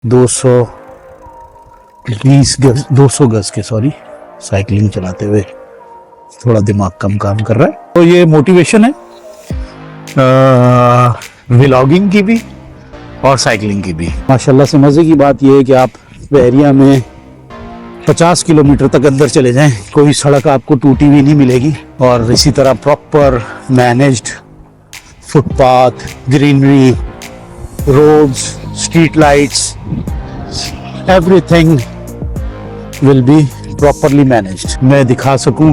200 गज के साइकिलिंग चलाते हुए थोड़ा दिमाग कम काम कर रहा है। तो ये मोटिवेशन है व्लॉगिंग की भी और साइकिलिंग की भी। माशाल्लाह से मज़े की बात यह है कि आप बहरिया में 50 किलोमीटर तक अंदर चले जाएं, कोई सड़क आपको टूटी हुई नहीं मिलेगी। और इसी तरह proper managed footpath, greenery, roads, street lights, everything will be properly managed. मैं दिखा सकूं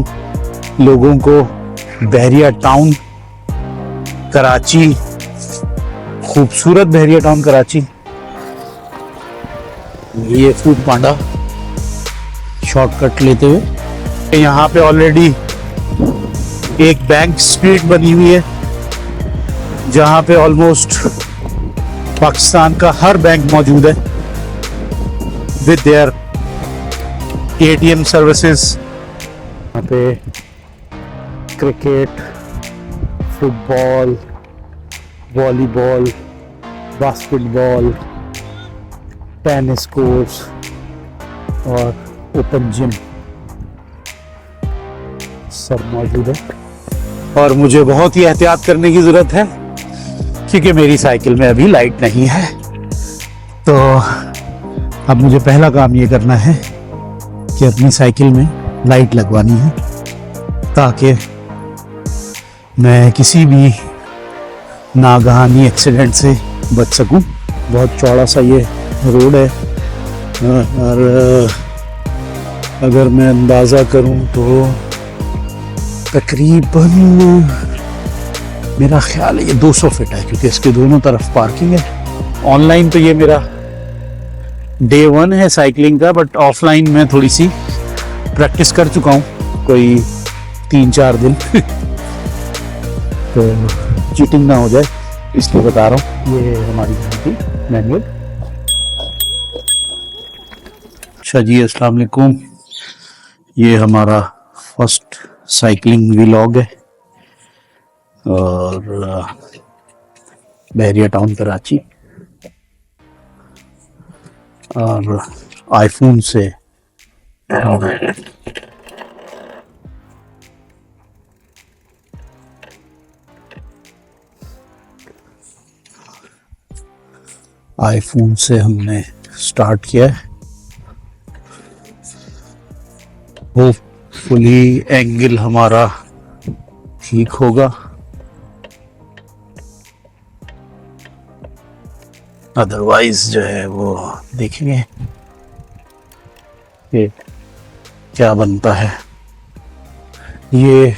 लोगों को बहरिया टाउन कराची, खूबसूरत बहरिया टाउन कराची। ये फूड पांडा शॉर्टकट लेते हुए यहाँ पे ऑलरेडी एक बैंक स्ट्रीट बनी हुई है जहाँ पे ऑलमोस्ट पाकिस्तान का हर बैंक मौजूद है विद देयर ATM सर्विसेज। यहाँ पे cricket, football, volleyball, basketball, tennis courts और ओपन जिम सब मौजूद है। और मुझे बहुत ही एहतियात करने की ज़रूरत है क्योंकि मेरी साइकिल में अभी लाइट नहीं है। तो अब मुझे पहला काम ये करना है कि अपनी साइकिल में लाइट लगवानी है ताकि मैं किसी भी नागहानी एक्सीडेंट से बच सकूं। बहुत चौड़ा सा ये रोड है और अगर मैं अंदाज़ा करूं तो तकरीबन मेरा ख्याल है ये 200 फीट है क्योंकि इसके दोनों तरफ पार्किंग है। ऑनलाइन तो ये मेरा डे 1 है साइकिलिंग का, बट ऑफलाइन मैं थोड़ी सी प्रैक्टिस कर चुका हूँ कोई 3-4 दिन तो चीटिंग ना हो जाए इसलिए बता रहा हूँ। ये हमारी मैनुअल। अच्छा जी, अस्सलाम वालेकुम। ये हमारा फर्स्ट साइकिलिंग व्लॉग है और बहरिया टाउन कराची और आईफोन से हमने स्टार्ट किया है। होपफुली एंगल हमारा ठीक होगा, अदरवाइज जो है वो देखेंगे कि क्या बनता है। ये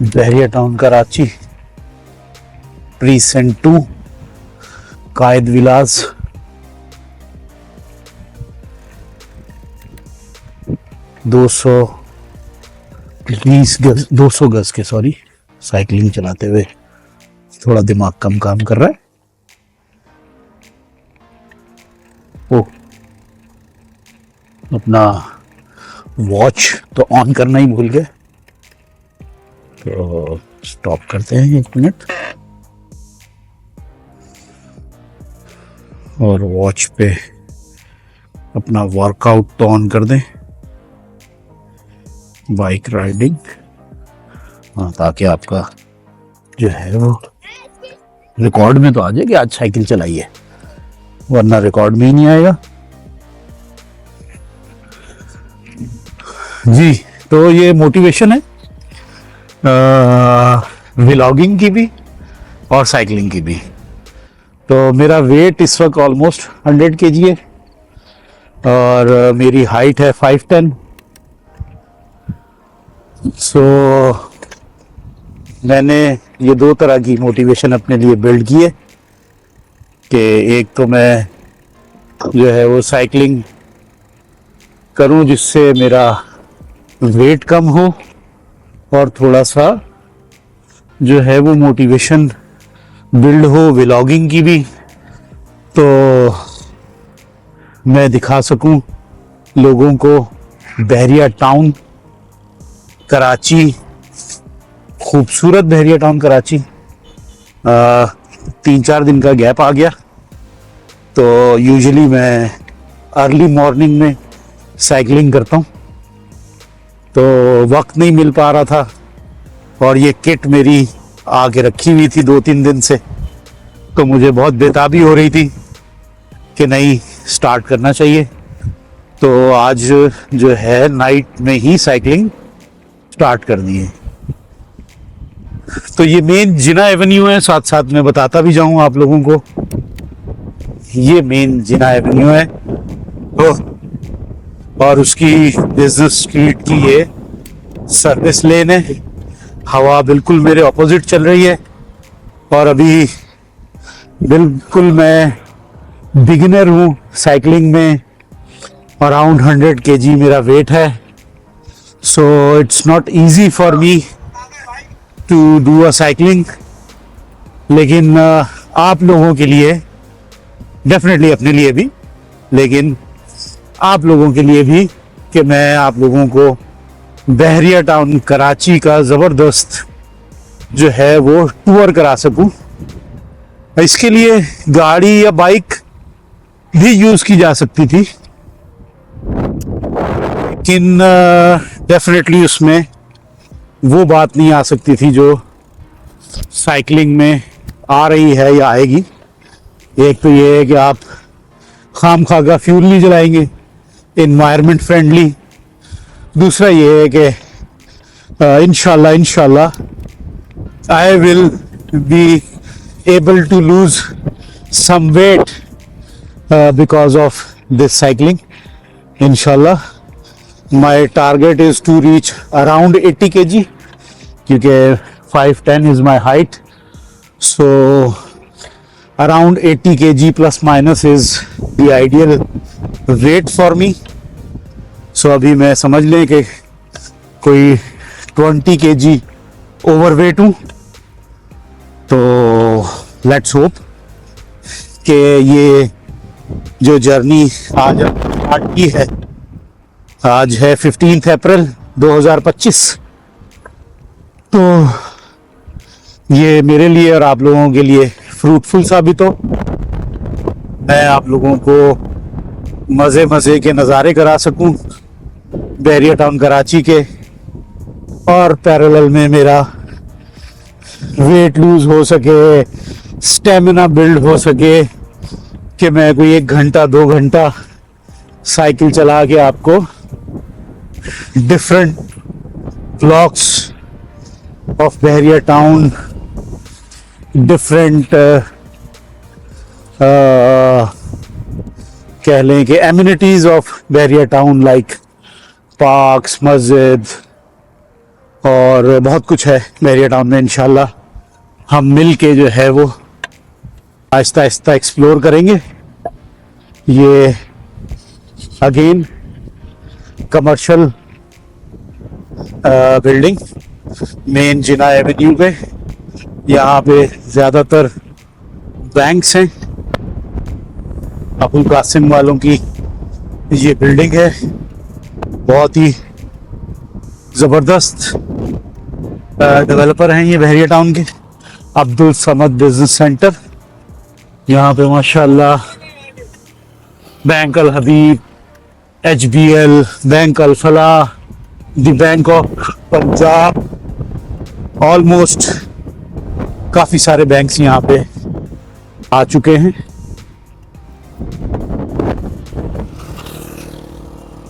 बहरिया टाउन कराची, प्रीसेंट 2, कायद विलास। दो सौ गज के साइकिलिंग चलाते हुए थोड़ा दिमाग कम काम कर रहा है। ओ, अपना वॉच तो ऑन करना ही भूल गए, तो स्टॉप करते हैं 1 मिनट और वॉच पे अपना वर्कआउट तो ऑन कर दें, बाइक राइडिंग, हाँ, ताकि आपका जो है वो रिकॉर्ड में तो आ जाए कि आज साइकिल चलाई है, वरना रिकॉर्ड में ही नहीं आएगा जी। तो ये मोटिवेशन है व्लॉगिंग की भी और साइकिलिंग की भी। तो मेरा वेट इस वक्त ऑलमोस्ट 100 kg है और मेरी हाइट है 5'10". सो मैंने ये 2 तरह की मोटिवेशन अपने लिए बिल्ड की है कि एक तो मैं जो है वो साइकिलिंग करूं जिससे मेरा वेट कम हो और थोड़ा सा जो है वो मोटिवेशन बिल्ड हो व्लॉगिंग की भी, तो मैं दिखा सकूं लोगों को बहरिया टाउन कराची, खूबसूरत बहरिया टाउन कराची। 3-4 दिन का गैप आ गया तो यूजुअली मैं अर्ली मॉर्निंग में साइकिलिंग करता हूँ, तो वक्त नहीं मिल पा रहा था और ये किट मेरी आके रखी हुई थी 2-3 दिन से, तो मुझे बहुत बेताबी हो रही थी कि नहीं स्टार्ट करना चाहिए। तो आज जो है नाइट में ही साइकिलिंग स्टार्ट कर दी है। तो ये मेन जिना एवेन्यू है, साथ साथ मैं बताता भी जाऊं आप लोगों को, ये मेन जिना एवेन्यू है तो, और उसकी बिजनेस स्ट्रीट की ये सर्विस लेन है। हवा बिल्कुल मेरे ऑपोजिट चल रही है और अभी बिल्कुल मैं बिगिनर हूँ साइकिलिंग में, अराउंड 100 kg मेरा वेट है। So it's not easy for me to do a cycling, लेकिन आप लोगों के लिए डेफिनेटली, अपने लिए भी, लेकिन आप लोगों के लिए भी कि मैं आप लोगों को बहरिया टाउन कराची का ज़बरदस्त जो है वो टूर करा सकूं। इसके लिए गाड़ी या बाइक भी यूज़ की जा सकती थी, लेकिन डेफिनेटली उसमें वो बात नहीं आ सकती थी जो साइकिलिंग में आ रही है या आएगी। एक तो ये है कि आप खामखा का फ्यूल नहीं जलाएंगे, एनवायरनमेंट फ्रेंडली। दूसरा ये है कि इंशाल्लाह I will be able to lose some weight because of this cycling. इंशाल्लाह my target is to reach around 80 kg, क्योंकि 5'10" is my height, so around 80 kg plus minus is the ideal weight for me. So अभी मैं समझ लें कि कोई 20 kg overweight हूँ, तो let's hope कि ये जो जर्नी आज स्टार्ट की है, आज है 15 अप्रैल 2025, तो ये मेरे लिए और आप लोगों के लिए फ्रूटफुल साबित हो। मैं आप लोगों को मज़े मज़े के नज़ारे करा सकूं बहरिया टाउन कराची के, और पैरेलल में मेरा वेट लूज हो सके, स्टेमिना बिल्ड हो सके, कि मैं कोई 1 घंटा 2 घंटा साइकिल चला के आपको different blocks of Bahria town, different कह लें कि amenities of Bahria town, like parks, मस्जिद और बहुत कुछ है बहरिया टाउन में। इंशाल्लाह हम मिल के जो है वो आहिस्ता आहिस्ता एक्सप्लोर करेंगे। ये अगेन कमर्शियल बिल्डिंग मेन जिना एवेन्यू पे, यहाँ पे ज़्यादातर बैंक्स हैं। अबुल कासिम वालों की ये बिल्डिंग है, बहुत ही ज़बरदस्त डेवलपर हैं ये बहरिया टाउन के। अब्दुल समद बिजनेस सेंटर, यहाँ पे माशाल्लाह bank Al Habib, HBL, bank Al Falah, the bank of Punjab, almost काफ़ी सारे बैंक्स यहाँ पे आ चुके हैं।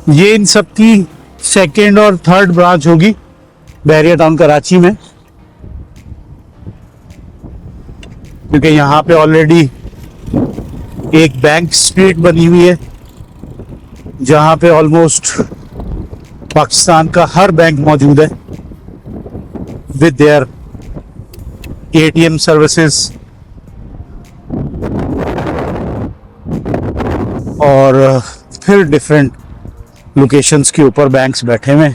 ये इन सब की सेकेंड और थर्ड ब्रांच होगी बहरिया टाउन कराची में, क्योंकि यहाँ पे ऑलरेडी एक बैंक स्ट्रीट बनी हुई है जहाँ पे ऑलमोस्ट पाकिस्तान का हर बैंक मौजूद है विद देयर ATM सर्विसेज, और फिर डिफरेंट लोकेशंस के ऊपर बैंक्स बैठे हुए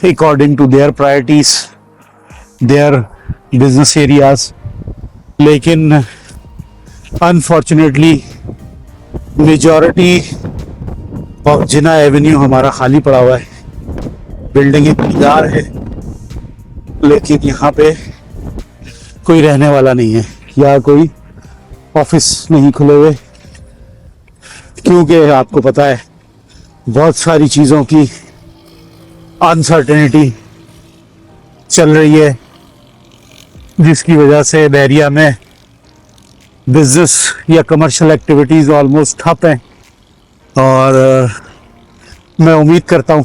according to their priorities, their business areas. लेकिन unfortunately majority of Jinnah avenue हमारा खाली पड़ा हुआ है। बिल्डिंग इतनी है लेकिन यहाँ पे कोई रहने वाला नहीं है या कोई ऑफिस नहीं खुले हुए, क्योंकि आपको पता है बहुत सारी चीज़ों की अनसर्टेनिटी चल रही है, जिसकी वजह से बहरिया में बिजनेस या कमर्शियल एक्टिविटीज़ ऑलमोस्ट ठप हैं। और मैं उम्मीद करता हूँ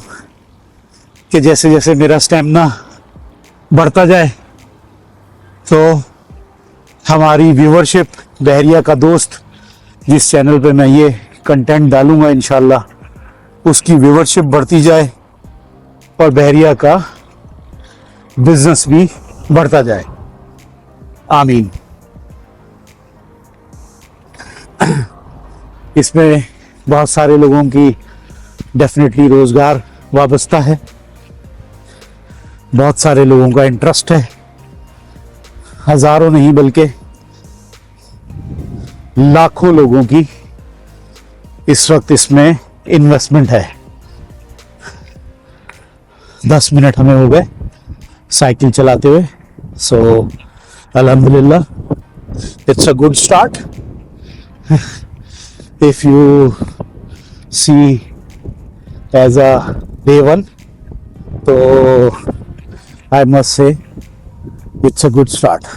कि जैसे जैसे मेरा स्टेमिना बढ़ता जाए तो हमारी व्यूवरशिप, बहरिया का दोस्त जिस चैनल पे मैं ये कंटेंट डालूंगा इंशाल्लाह उसकी व्यूवरशिप बढ़ती जाए और बहरिया का बिजनेस भी बढ़ता जाए। आमीन। इसमें बहुत सारे लोगों की डेफिनेटली रोजगार वाबस्ता है, बहुत सारे लोगों का इंटरेस्ट है, हजारों नहीं बल्कि लाखों लोगों की इस वक्त इसमें इन्वेस्टमेंट है। 10 मिनट हमें हो गए साइकिल चलाते हुए, सो अल्हम्दुलिल्लाह it's a good start. If you see as a day one, तो I must say it's a good start.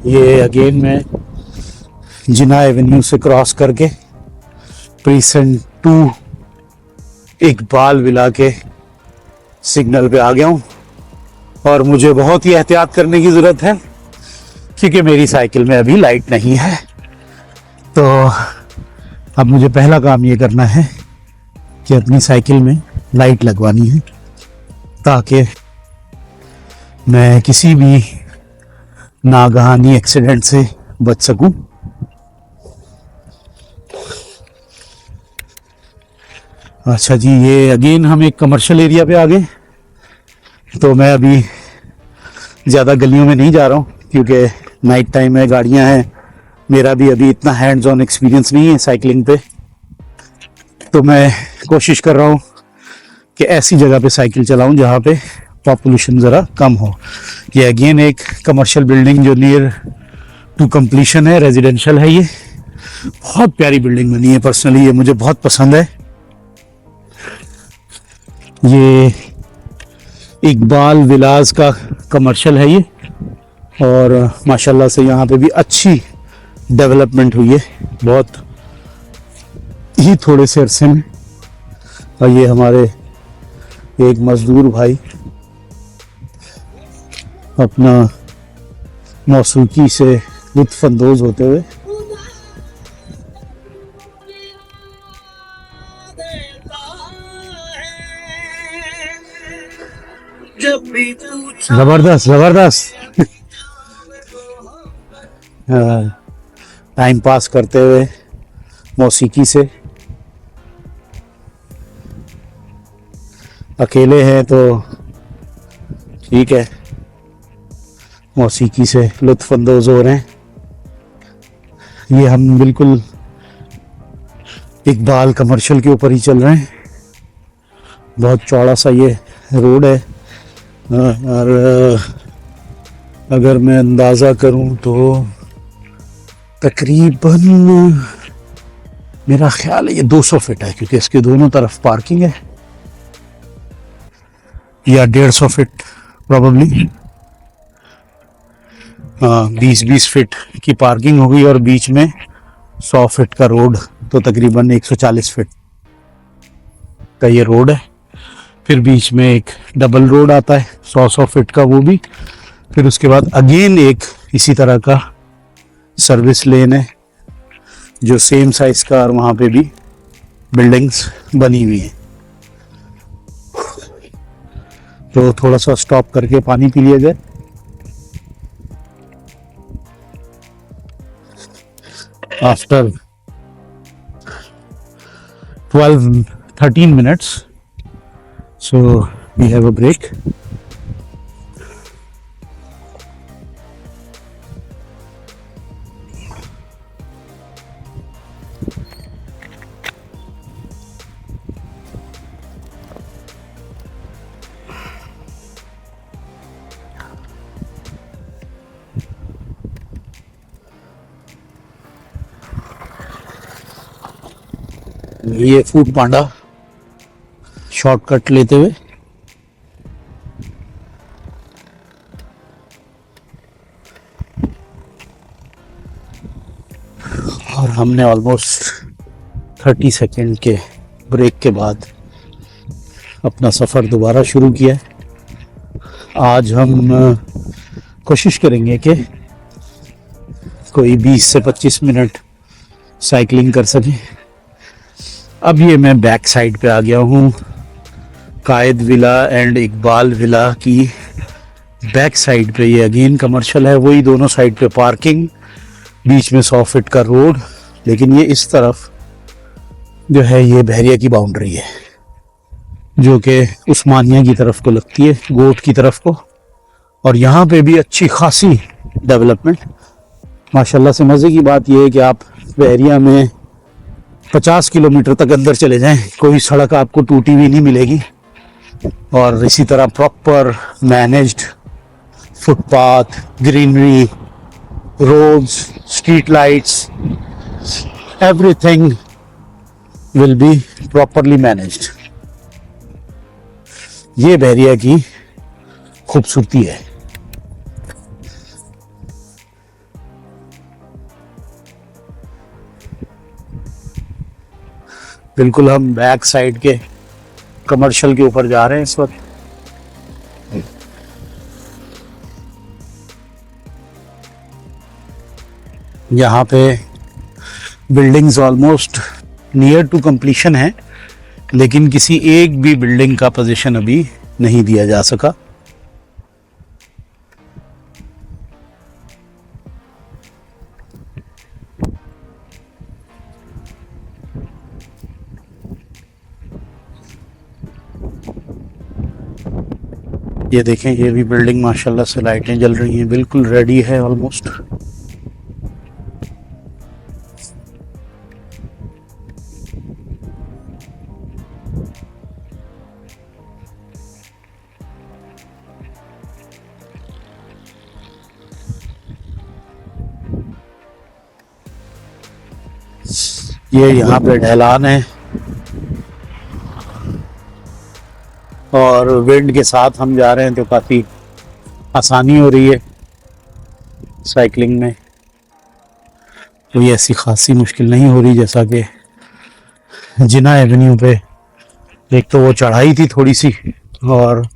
ये अगेन मैं जिना एवेन्यू से क्रॉस करके प्रीसेंट 2 इकबाल विला के सिग्नल पे आ गया हूँ और मुझे बहुत ही एहतियात करने की ज़रूरत है क्योंकि मेरी साइकिल में अभी लाइट नहीं है। तो अब मुझे पहला काम ये करना है कि अपनी साइकिल में लाइट लगवानी है ताकि मैं किसी भी नागहानी एक्सीडेंट से बच सकूं। अच्छा जी, ये अगेन हम एक कमर्शियल एरिया पे आ गए। तो मैं अभी ज़्यादा गलियों में नहीं जा रहा हूँ क्योंकि नाइट टाइम है, गाड़ियाँ हैं, मेरा भी अभी इतना हैंड्स ऑन एक्सपीरियंस नहीं है साइकिलिंग पे। तो मैं कोशिश कर रहा हूँ कि ऐसी जगह पे साइकिल चलाऊँ जहाँ पे पॉपुलेशन ज़रा कम हो। ये अगेन एक कमर्शियल बिल्डिंग जो नियर टू कंप्लीशन है, रेजिडेंशियल है। ये बहुत प्यारी बिल्डिंग बनी है, पर्सनली ये मुझे बहुत पसंद है। ये इकबाल विलास का कमर्शियल है ये, और माशाल्लाह से यहाँ पे भी अच्छी डेवलपमेंट हुई है बहुत ही थोड़े से अरसे में। और ये हमारे एक मजदूर भाई अपना मौसीकी से लुत्फ अंदोज होते हुए जबरदस्त जबरदस्त टाइम पास करते हुए मौसीकी से। अकेले हैं तो ठीक है, मौसीकी से लुत्फ अंदोज हो रहे हैं। ये हम बिल्कुल इकबाल कमर्शियल के ऊपर ही चल रहे हैं। बहुत चौड़ा सा ये रोड है और अगर मैं अंदाज़ा करूं तो तकरीबन मेरा ख्याल है ये 200 फीट है क्योंकि इसके दोनों तरफ पार्किंग है, या 150 फीट प्रॉबली। 20-20 फीट की पार्किंग होगी और बीच में 100 फीट का रोड, तो तकरीबन 140 फीट का ये रोड है। फिर बीच में एक डबल रोड आता है 100 फीट का, वो भी। फिर उसके बाद अगेन एक इसी तरह का सर्विस लेन है जो सेम साइज का, और वहाँ पे भी बिल्डिंग्स बनी हुई हैं। तो थोड़ा सा स्टॉप करके पानी पी लिया जाए। After 12-13 minutes, so we have a break. ये फूड पांडा शॉर्टकट लेते हुए और हमने ऑलमोस्ट 30 सेकेंड के ब्रेक के बाद अपना सफ़र दोबारा शुरू किया है। आज हम कोशिश करेंगे कि कोई 20 से 25 मिनट साइकिलिंग कर सकें। अब ये मैं बैक साइड पे आ गया हूँ, कायद विला एंड इकबाल विला की बैक साइड पे। ये अगेन कमर्शियल है, वही दोनों साइड पे पार्किंग, बीच में 100 फीट का रोड। लेकिन ये इस तरफ जो है ये बहरिया की बाउंड्री है, जो कि उस्मानिया की तरफ को लगती है, गोट की तरफ को। और यहाँ पे भी अच्छी खासी डेवलपमेंट माशाल्लाह से। मज़े की बात यह है कि आप बहरिया में 50 किलोमीटर तक अंदर चले जाएं, कोई सड़क आपको टूटी हुई नहीं मिलेगी। और इसी तरह proper managed footpath, greenery, roads, street lights, everything will be properly managed. ये बहरिया की खूबसूरती है। बिल्कुल हम बैक साइड के कमर्शियल के ऊपर जा रहे हैं इस वक्त। यहाँ पे buildings almost near to completion है, लेकिन किसी एक भी बिल्डिंग का पोजीशन अभी नहीं दिया जा सका। ये देखें, ये भी बिल्डिंग माशाल्लाह से लाइटें जल रही हैं, बिल्कुल रेडी है ऑलमोस्ट। ये यहाँ पे ढलान है और विंड के साथ हम जा रहे हैं तो काफ़ी आसानी हो रही है साइकिलिंग में। कोई ऐसी खासी मुश्किल नहीं हो रही जैसा कि जिना एवेन्यू पे एक तो वो चढ़ाई थी थोड़ी सी और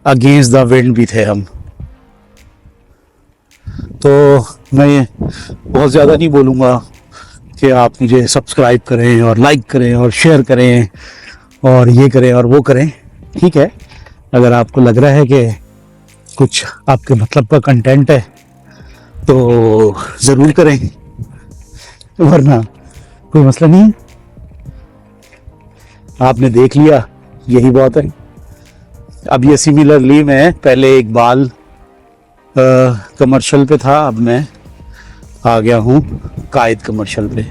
अगेंस्ट द विंड भी थे हम। तो मैं बहुत ज़्यादा नहीं बोलूँगा कि आप मुझे सब्सक्राइब करें और लाइक करें और शेयर करें और ये करें और वो करें। ठीक है, अगर आपको लग रहा है कि कुछ आपके मतलब का कंटेंट है तो ज़रूर करें, वरना कोई मसला नहीं। आपने देख लिया, यही बहुत है। अब ये सिमिलरली मैं पहले इकबाल कमर्शियल पे था, अब मैं आ गया हूँ कायद कमर्शियल पे।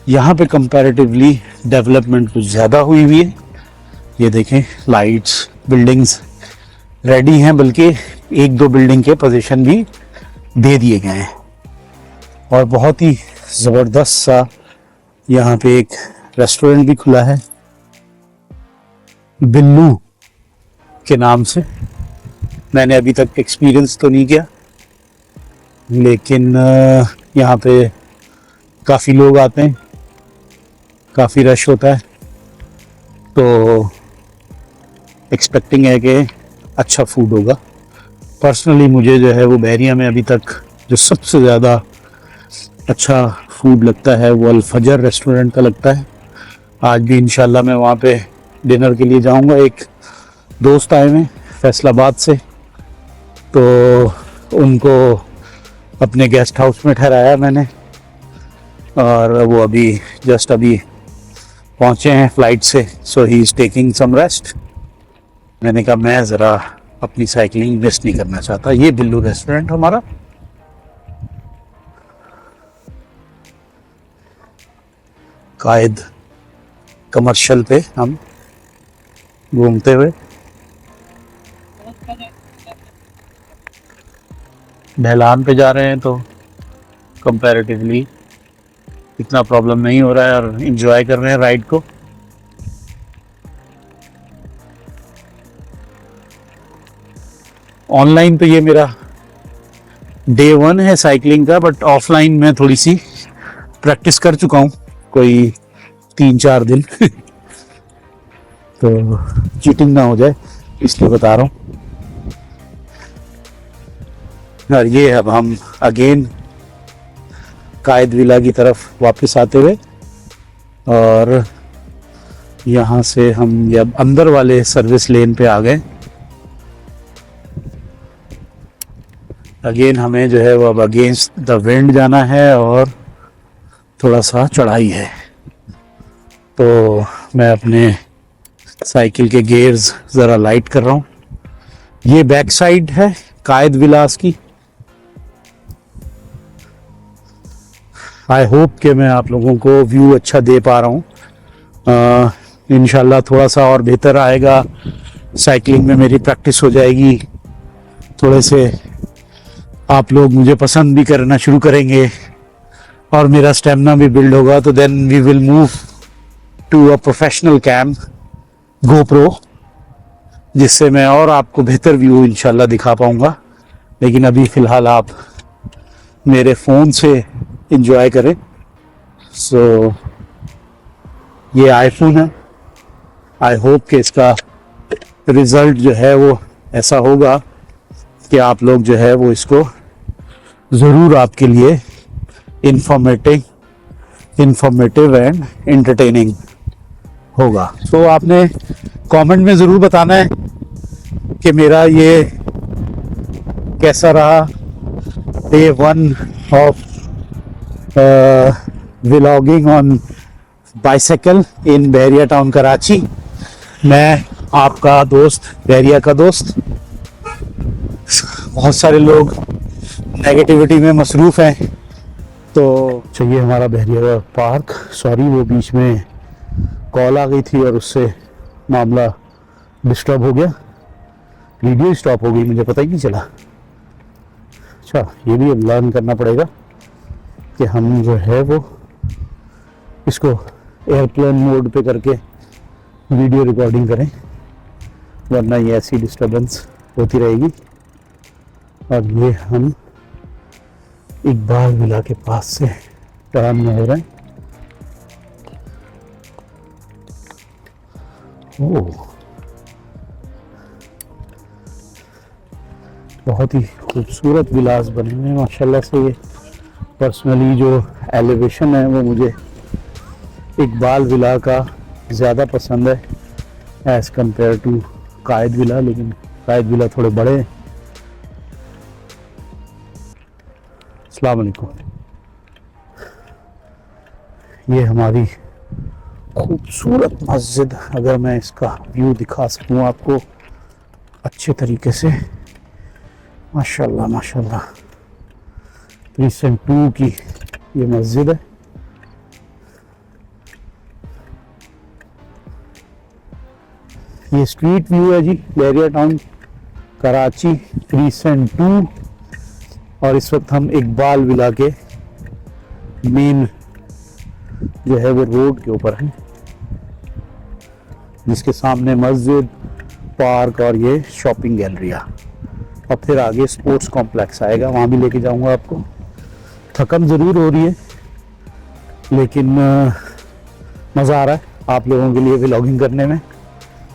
यहाँ पे कंपैरेटिवली डेवलपमेंट कुछ ज़्यादा हुई है। ये देखें, लाइट्स, बिल्डिंग्स रेडी हैं, बल्कि एक दो बिल्डिंग के पोजीशन भी दे दिए गए हैं। और बहुत ही ज़बरदस्त सा यहाँ पे एक रेस्टोरेंट भी खुला है बिल्लू के नाम से। मैंने अभी तक एक्सपीरियंस तो नहीं किया, लेकिन यहाँ पे काफ़ी लोग आते हैं, काफ़ी रश होता है, तो एक्सपेक्टिंग है कि अच्छा फूड होगा। पर्सनली मुझे जो है वो बहरिया में अभी तक जो सबसे ज़्यादा अच्छा फूड लगता है वो अल-फजर रेस्टोरेंट का लगता है। आज भी इंशाल्लाह मैं वहाँ पे डिनर के लिए जाऊँगा। एक दोस्त आए हैं फैसलाबाद से, तो उनको अपने गेस्ट हाउस में ठहराया मैंने, और वो अभी जस्ट अभी पहुँचे हैं फ़्लाइट से, so he is taking some rest. मैंने कहा मैं ज़रा अपनी साइकिलिंग मिस नहीं करना चाहता। ये बिल्लू रेस्टोरेंट हमारा। कायद कमर्शियल पे हम घूमते हुए ढलान पे जा रहे हैं, तो कंपैरेटिवली इतना प्रॉब्लम नहीं हो रहा है और इंजॉय कर रहे हैं राइड को। ऑनलाइन तो ये मेरा डे 1 है साइकिलिंग का, बट ऑफलाइन मैं थोड़ी सी प्रैक्टिस कर चुका हूँ, कोई 3-4 दिन तो चीटिंग ना हो जाए इसलिए बता रहा हूँ। और ये अब हम अगेन कायद विला की तरफ वापस आते हुए, और यहाँ से हम ये अब अंदर वाले सर्विस लेन पे आ गए। अगेन हमें जो है वो अब अगेंस्ट द विंड जाना है और थोड़ा सा चढ़ाई है, तो मैं अपने साइकिल के गियर्स ज़रा लाइट कर रहा हूँ। ये बैक साइड है कायद विलास की। आई होप कि मैं आप लोगों को व्यू अच्छा दे पा रहा हूँ। इंशाल्लाह थोड़ा सा और बेहतर आएगा, साइकिलिंग में मेरी प्रैक्टिस हो जाएगी, थोड़े से आप लोग मुझे पसंद भी करना शुरू करेंगे और मेरा स्टेमिना भी बिल्ड होगा, तो then we will move to a professional cam GoPro, जिससे मैं और आपको बेहतर व्यू इंशाल्लाह दिखा पाऊंगा। लेकिन अभी फ़िलहाल आप मेरे फ़ोन से इंजॉय करें। सो ये आईफोन है, आई होप कि इसका रिज़ल्ट जो है वो ऐसा होगा कि आप लोग जो है वो इसको ज़रूर आपके लिए इंफॉर्मेटिव एंड एंटरटेनिंग होगा। तो आपने कमेंट में ज़रूर बताना है कि मेरा ये कैसा रहा day 1 of vlogging on bicycle in Bahria town Karachi. मैं आपका दोस्त, बहरिया का दोस्त। बहुत सारे लोग नेगेटिविटी में मसरूफ़ हैं, तो चाहिए हमारा बहरिया पार्क। सॉरी, वो बीच में कॉल आ गई थी और उससे मामला डिस्टर्ब हो गया, वीडियो स्टॉप हो गई, मुझे पता ही नहीं चला। अच्छा, ये भी अब लर्न करना पड़ेगा कि हम जो है वो इसको एयरप्लेन मोड पे करके वीडियो रिकॉर्डिंग करें, वरना ये ऐसी डिस्टर्बेंस होती रहेगी। और ये हम इकबाल विला के पास से टर्न में हो रहे हैं। ओह, बहुत ही खूबसूरत विलास बने हुए हैं माशाल्लाह से। ये पर्सनली जो एलिवेशन है वो मुझे इकबाल विला का ज़्यादा पसंद है as compare to Quaid villa, लेकिन कायद विला थोड़े बड़े हैं। अस्सलाम वालेकुम। ये हमारी खूबसूरत मस्जिद, अगर मैं इसका व्यू दिखा सकूँ आपको अच्छे तरीके से, माशाल्लाह माशाल्लाह। प्रीसेंट 2 की ये मस्जिद है। ये स्ट्रीट व्यू है जी, बहरिया टाउन कराची प्रीसेंट 2। और इस वक्त हम इकबाल विला के मेन जो है वो रोड के ऊपर हैं, जिसके सामने मस्जिद, पार्क और ये शॉपिंग गैलरिया, और फिर आगे स्पोर्ट्स कॉम्प्लेक्स आएगा, वहाँ भी लेके जाऊँगा आपको। थकन ज़रूर हो रही है, लेकिन मज़ा आ रहा है आप लोगों के लिए व्लॉगिंग करने में,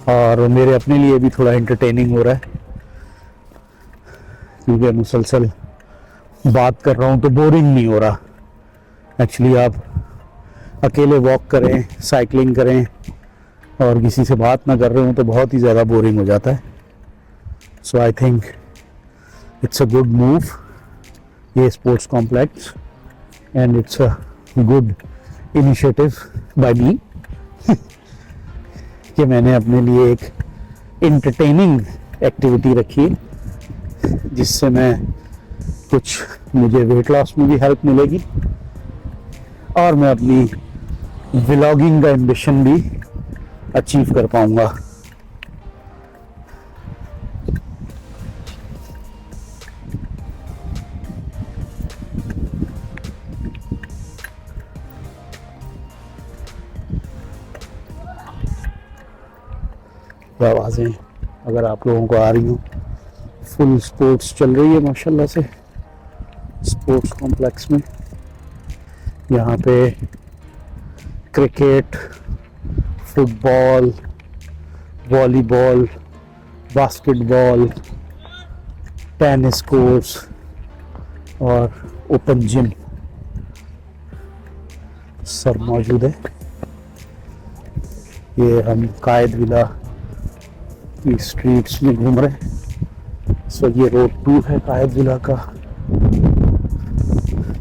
और मेरे अपने लिए भी थोड़ा एंटरटेनिंग हो रहा है, क्योंकि मुसलसल बात कर रहा हूँ तो बोरिंग नहीं हो रहा। एक्चुअली आप अकेले वॉक करें, साइकिलिंग करें और किसी से बात ना कर रहे हो तो बहुत ही ज़्यादा बोरिंग हो जाता है। So I think it's a good move, ये sports complex, and it's a good initiative by me कि मैंने अपने लिए एक एंटरटेनिंग एक्टिविटी रखी, जिससे मैं कुछ मुझे वेट लॉस में भी हेल्प मिलेगी और मैं अपनी व्लॉगिंग का एम्बिशन भी अचीव कर पाऊंगा। आवाज़ें अगर आप लोगों को आ रही हो। फुल स्पोर्ट्स चल रही है माशाल्लाह से स्पोर्ट्स कॉम्प्लेक्स में। यहाँ पे cricket, football, volleyball, basketball, tennis courts और ओपन जिम सब मौजूद है। ये हम कायद विला की स्ट्रीट्स में घूम रहे हैं। सो ये रोड 2 है कायद विला का।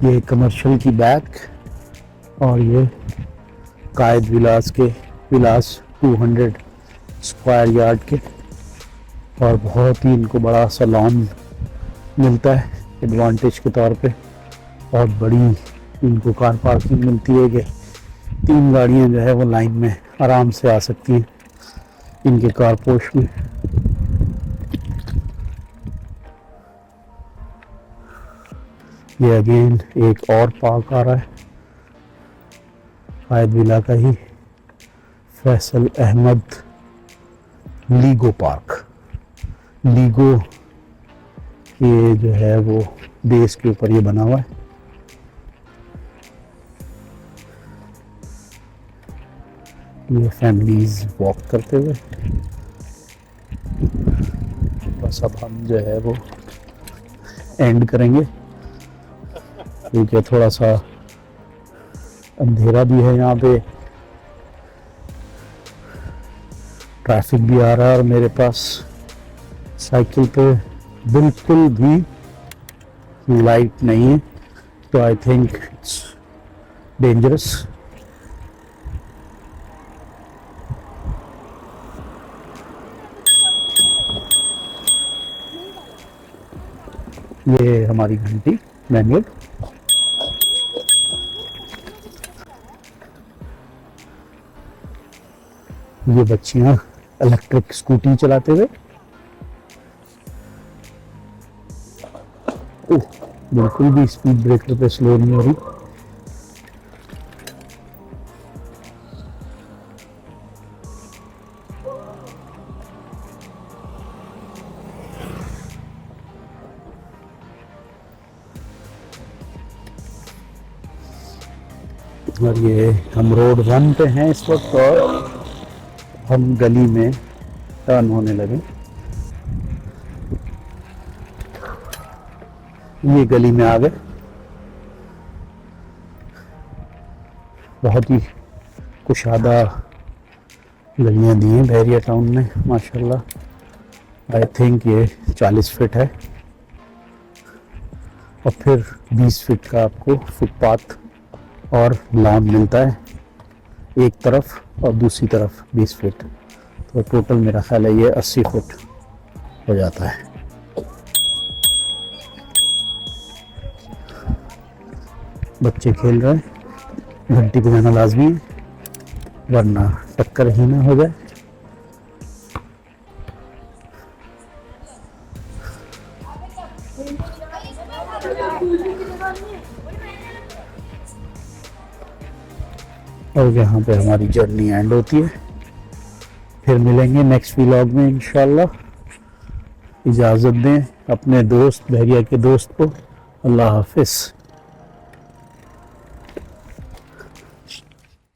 ये कमर्शियल की बैक और ये कायद विलास के विलास 200 स्क्वायर यार्ड के। और बहुत ही इनको बड़ा सा लॉन मिलता है एडवांटेज के तौर पे। बहुत बड़ी इनको कार पार्किंग मिलती है कि 3 गाड़ियां जो है वो लाइन में आराम से आ सकती हैं इनके कारपोश में। ये अगेन एक और पार्क आ रहा है कायद विला का ही, Faisal Ahmed Lego park. Lego ये जो है वो बेस के ऊपर ये बना हुआ है। ये फैमिलीज वॉक करते हुए। बस अब हम जो है वो एंड करेंगे क्योंकि थोड़ा सा अंधेरा भी है यहाँ पे, ट्रैफिक भी आ रहा है और मेरे पास साइकिल पे बिल्कुल भी लाइट नहीं है, तो आई थिंक इट्स डेंजरस। ये हमारी घंटी मैनुअल। ये बच्चियां इलेक्ट्रिक स्कूटी चलाते हुए। ओह, बिल्कुल भी स्पीड ब्रेकर पे स्लो नहीं हो रही। और ये हम रोड 1 पे हैं इस वक्त और हम गली में टर्न होने लगे। ये गली में आ गए। बहुत ही कुशादा गलियां दी हैं बहरिया टाउन में माशाल्लाह। आई थिंक ये 40 फीट है और फिर 20 फीट का आपको फुटपाथ और लॉन मिलता है एक तरफ और दूसरी तरफ 20 फीट। तो टोटल मेरा ख्याल है ये 80 फुट हो जाता है। बच्चे खेल रहे हैं, घंटी बजाना लाजमी है वरना टक्कर ही ना हो जाए। और यहाँ पे हमारी जर्नी एंड होती है। फिर मिलेंगे नेक्स्ट व्लॉग में इंशाल्लाह। इजाज़त दें अपने दोस्त बहरिया के दोस्त को। अल्लाह हाफिज़।